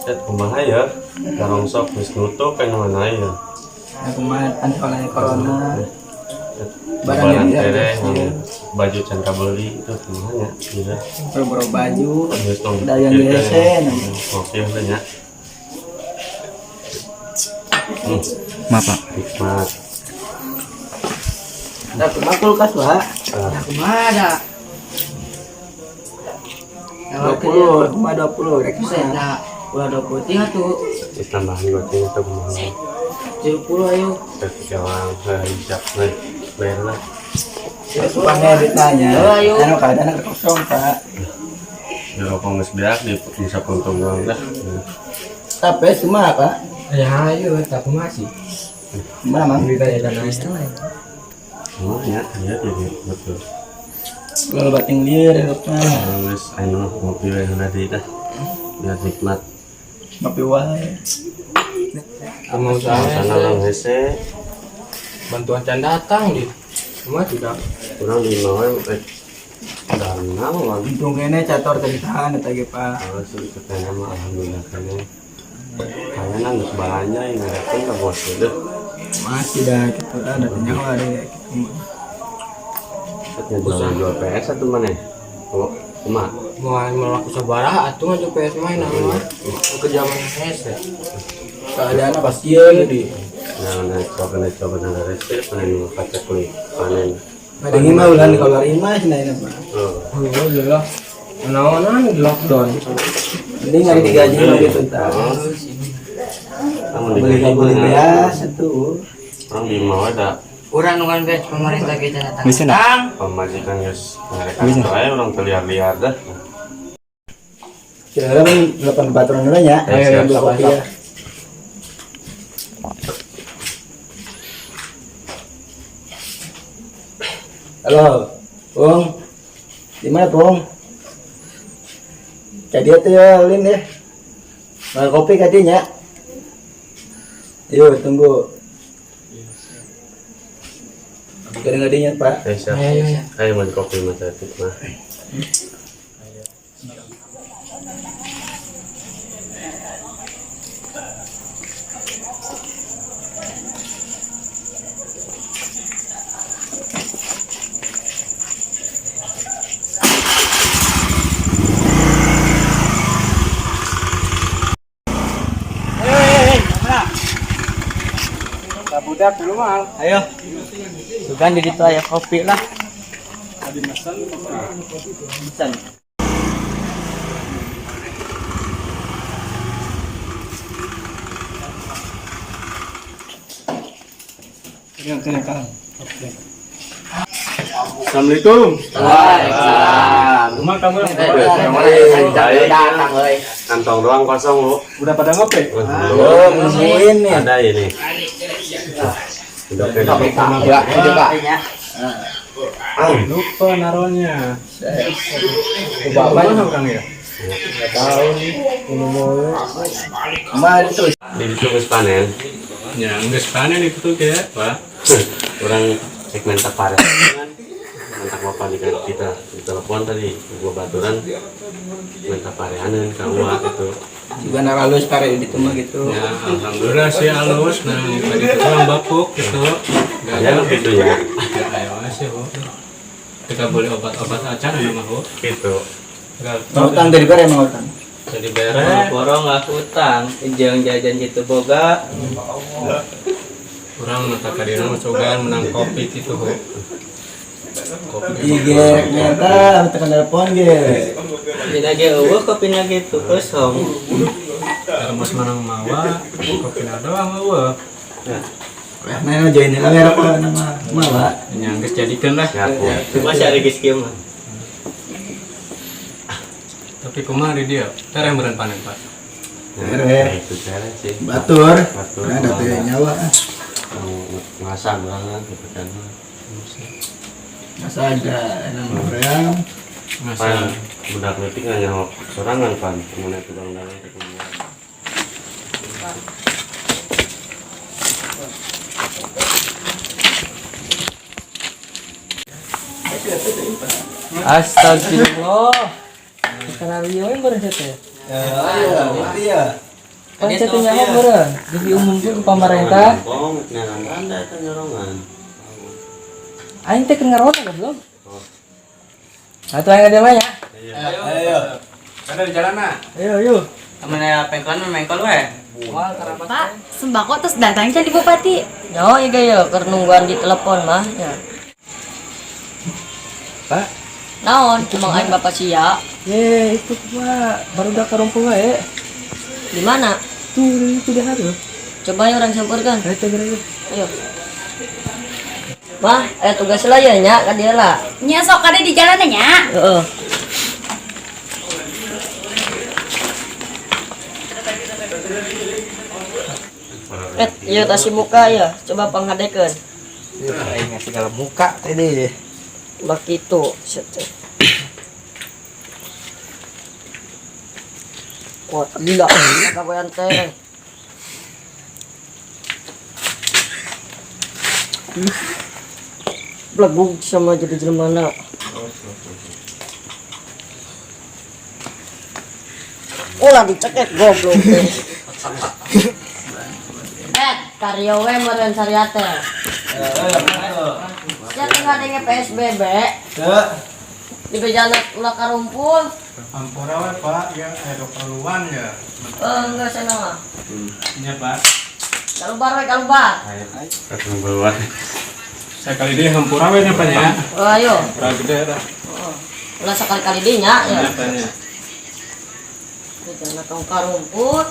Set kumaha ya, karongsok geus nutup kan mana ya. Aku mah antolan corona. Barang tereh baju can kabeli itu kumaha nya. Iya. Boro baju. Geus tong Dayang desen. oke nya. Maaf Pak. Hikmat. Aku mah kulkas, Pak. Aku mah ada. 20, aku mah 20, rek bisa. Udah 20 tinggal tuh. Tambahan goceng itu kumaha. 70 ayo. Jawab hijab nih. Bayar lah. Supaya ditanya. Ayo. Anu keadaan kosong, Pak. Ya rokok geus beak di bisa puntung doang dah. Tapi cuma Pak. Ya ayo tapi masih. Mana Mang? Ditanya dan istilah. Oh ya, iya betul. Kalau bating liar mah. Geus anu ngopi we tadi dah. Biar nikmat. Ngopi wae. Kamu Sana usaha lang hese. bantuan can datang di semua sudah. Kurang di bawah dan naon Untung kene cator tadi tahan eta ge Pak. kalau sih katanya mah alhamdulillah kayaknya kayaknya nggak banyak yang ngeliatin ke bos itu Masih dah gitu dah ada nyawa deh gitu mah. katanya jual PS atau mana oh emak Mau melaku sabaraha atuh aja PS main nama. Ke zaman hese. Keadaannya pasti ya di. nah coba ada resep panen pakai kulit panen Ada mah ulah dikeluarin mah cenah ini Pak. oh Alhamdulillah. Naonan di lockdown. Mending ngari digaji mah gitu tah. kamu Beli beas atuh. orang di mau ada Urang nungan beas pemerintah kita datang. Bisa nak? pemajikan guys mereka itu aja orang terlihat dah Kira-kira 8 patron dulu nya. Ayo, Ayo kopi ya. Halo, Pung. Di mana, Pung? Jadi itu ya, Lin ya. Mau kopi katanya. Yuk, tunggu. Kadang-kadangnya, Pak. siap ayo mau kopi mah tadi mah Budak dulu mah. Ayo. Bukan di situ ayo kopi lah. Pesan. Assalamualaikum. Waalaikumsalam. Rumah kamu Datang euy. kantong doang kosong lu udah pada ngopi? Oh, nungguin nih. ada ini udah kena Ya, coba. Lupa naruhnya. Bapak Kang ya? Enggak tahu nih. Kemarin itu di tugas panen Ya, enggak panen itu tuh kayak, Pak. orang segmen tapare mantak bapak di kita di telepon tadi gua baturan minta pareaneun ka uak gitu juga naralus kare di rumah gitu. Ya, alhamdulillah sih halus. Nah, tadi itu yang bapuk gitu. ya gitu ya Ya, ayo sih, Bu. Kita boleh obat-obat acan nama, Bu. gitu Utang dari bare emang utang. Jadi beres. Borong aku utang, jeung jajan gitu boga. Kurang mata kadina cogaan menang kopi gitu, Bu. Kopi Iya, ternyata tekan telepon ge. Dina ge eueuh kopinya gitu kosong. termos menang mawa, kopi doang eueuh. Nah, join lah merek nama mawa. Nya geus jadikeun lah. siap ya Masih ada geus kieu mah. Tapi kumaha di dia? Terem beren panen, Pak. itu cara sih Batur. Batur. Nah, ada nyawa. ngasah banget gitu kan Masa ada nama orang. pan Ngasal. budak letik hanya sorangan pan kemudian tudang dalam kemudian Astagfirullah. Skenario yang baru teh. Iya, itu ya. Pancetnya apa beureun? Jadi umumkeun ke pemerintah. Bong, nyaran anda itu nyorongan. Aing teh keur ngaroda goblok. Atuh aing ada banyak. Ayo. Ada di jalan na. Ayo. Temennya pengkon mengkol we. Wah, karabat. Pak, sembako terus datang jadi bupati. Yo, iya ya, keur nungguan di telepon mah ya. Pak, Naon, cuma aing bapak sia. itu Pak, baru udah karumpu wae. Di mana? Tuh, itu dia harus. Coba ya orang sampeurkeun. Ayo teger ayo. Ayo. Mah, tugas lah ya nya ka dieu lah. Nya sok ada di jalan nya. Heeh. Ieu tasi muka ya, coba panghadekeun. Aing ngasih kalau muka tadi. Bak kitu, set. Wah, gila, kabayan teh. Belagug sama jadi jelmana. Ulah dicekek goblok teh. Karyo we meureun sariate. Ya tinggal dengan PSBB. Di bejana ulah karumpul. Ampura we Pak, ya ada keperluan ya. Enggak sana mah. Iya Pak. Kalubar we kalubar. Kata bawa. Saya kali ini hampura we nya Pak ya. Oh, ayo. Kurang gede dah. Ulah sekali-kali dinya ya. Tanya. Bejana tong karumpul.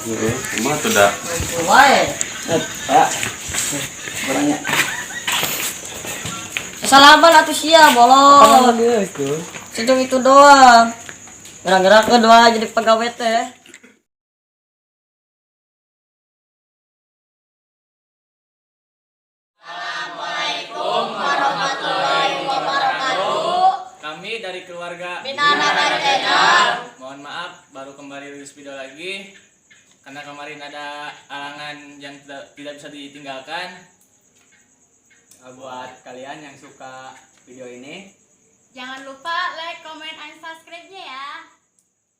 Cuma sudah. Karumpul wae. Pak. Banyak. Salaman atuh sia bolong. Geus tuh. Sejauh itu doang. Gerak-gerak kedua jadi pegawai teh. Kami dari keluarga Binana Channel. mohon maaf baru kembali rilis video lagi karena kemarin ada halangan yang tidak bisa ditinggalkan. Buat kalian yang suka video ini, Jangan lupa like, comment, and subscribe-nya ya.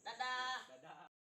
Dadah.